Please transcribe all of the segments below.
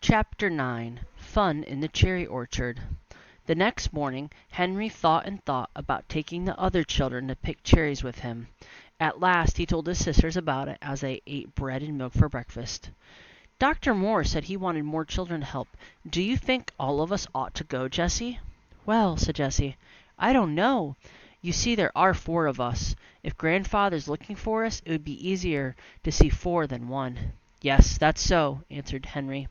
Chapter 9 Fun in the Cherry Orchard. The next morning Henry thought and thought about taking the other children to pick cherries with him. At last he told his sisters about it as they ate bread and milk for breakfast. Dr. Moore said he wanted more children to help. Do you think all of us ought to go, Jessie? Well, said Jessie, I don't know. You see, there are 4 of us. If Grandfather's looking for us, it would be easier to see 4 than 1. Yes, that's so, answered Henry.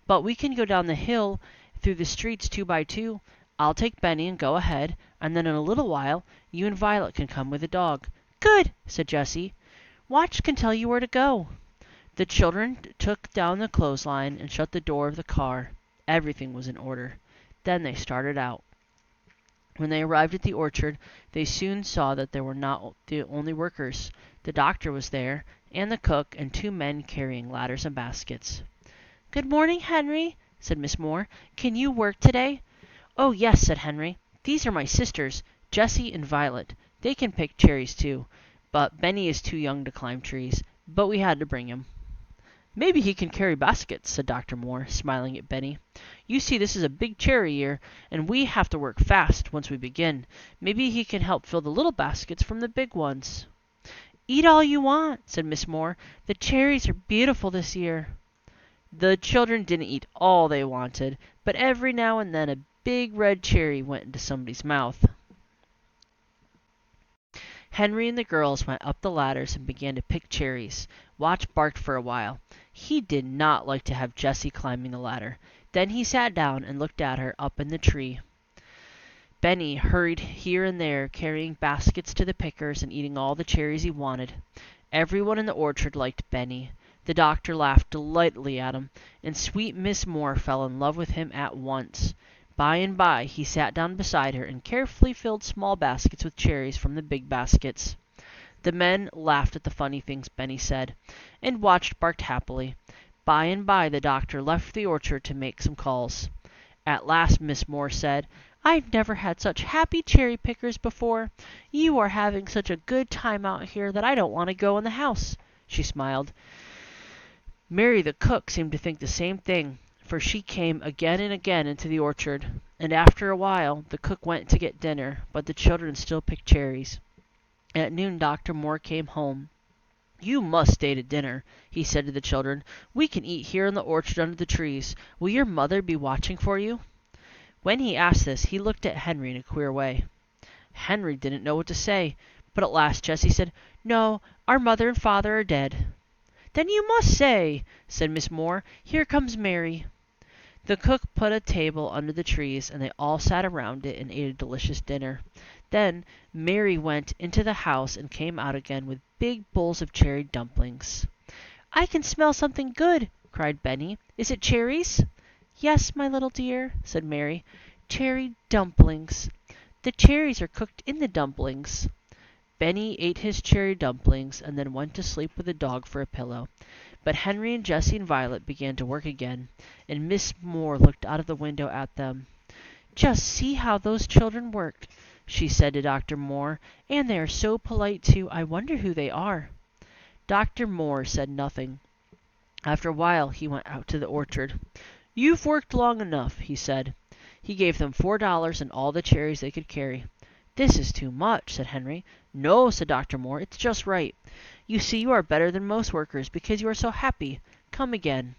But we can go down the hill through the streets 2 by 2. I'll take Benny and go ahead, and then in a little while you and Violet can come with the dog. Good, said Jessie. Watch can tell you where to go. The children took down the clothesline and shut the door of the car. Everything was in order. Then they started out. When they arrived at the orchard, they soon saw that they were not the only workers. The doctor was there, and the cook, and 2 men carrying ladders and baskets. Good morning, Henry, said Miss Moore. Can you work today? Oh, yes, said Henry. These are my sisters, Jessie and Violet. They can pick cherries, too. But Benny is too young to climb trees. But we had to bring him. Maybe he can carry baskets, said Dr. Moore, smiling at Benny. You see, this is a big cherry year, and we have to work fast once we begin. Maybe he can help fill the little baskets from the big ones. Eat all you want, said Miss Moore. The cherries are beautiful this year. The children didn't eat all they wanted, but every now and then a big red cherry went into somebody's mouth. Henry and the girls went up the ladders and began to pick cherries. Watch barked for a while. He did not like to have Jessie climbing the ladder. Then he sat down and looked at her up in the tree. Benny hurried here and there, carrying baskets to the pickers and eating all the cherries he wanted. Everyone in the orchard liked Benny. The doctor laughed delightedly at him, and sweet Miss Moore fell in love with him at once. By and by he sat down beside her and carefully filled small baskets with cherries from the big baskets. The men laughed at the funny things Benny said, and Watch barked happily. By and by the doctor left the orchard to make some calls. At last Miss Moore said, I've never had such happy cherry pickers before. You are having such a good time out here that I don't want to go in the house. She smiled. Mary the cook seemed to think the same thing, for she came again and again into the orchard, and after a while the cook went to get dinner, but the children still picked cherries. At noon Dr. Moore came home. You must stay to dinner, he said to the children. We can eat here in the orchard under the trees. Will your mother be watching for you? When he asked this, he looked at Henry in a queer way. Henry didn't know what to say, but at last Jessie said, No, our mother and father are dead. Then you must say, said Miss Moore. Here comes Mary. The cook put a table under the trees, and they all sat around it and ate a delicious dinner. Then Mary went into the house and came out again with big bowls of cherry dumplings. I can smell something good, cried Benny. Is it cherries? Yes, my little dear, said Mary. Cherry dumplings. The cherries are cooked in the dumplings. Benny ate his cherry dumplings and then went to sleep with the dog for a pillow. But Henry and Jessie and Violet began to work again, and Miss Moore looked out of the window at them. Just see how those children worked, she said to Dr. Moore, and they are so polite too. I wonder who they are. Dr. Moore said nothing. After a while he went out to the orchard. You've worked long enough, he said. He gave them $4 and all the cherries they could carry. This is too much, said Henry. No, said Dr. Moore, it's just right. You see, you are better than most workers because you are so happy. Come again.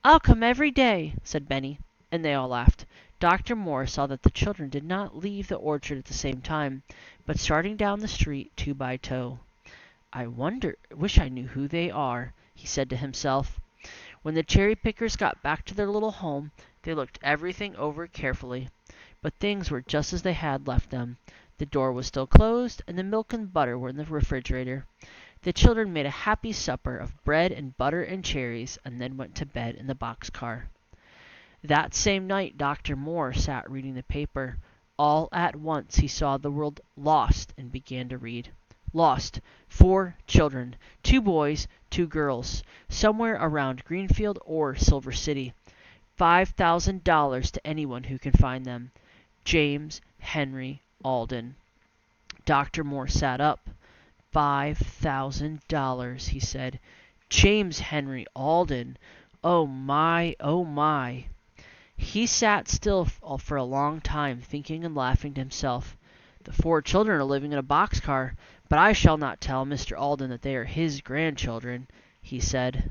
I'll come every day, said Benny, and they all laughed. Dr. Moore saw that the children did not leave the orchard at the same time, but starting down the street 2 by 2. Wish I knew who they are, he said to himself. When the cherry pickers got back to their little home, they looked everything over carefully. But things were just as they had left them. The door was still closed, and the milk and butter were in the refrigerator. The children made a happy supper of bread and butter and cherries, and then went to bed in the boxcar. That same night Dr. Moore sat reading the paper. All at once he saw the word lost and began to read. Lost. 4 children. 2 boys, 2 girls. Somewhere around Greenfield or Silver City. $5,000 to anyone who can find them. James Henry Alden. Dr. Moore sat up. $5,000, he said. James Henry Alden. Oh my, oh my! He sat still for a long time, thinking and laughing to himself. The 4 children are living in a box car, but I shall not tell Mr. Alden that they are his grandchildren, he said.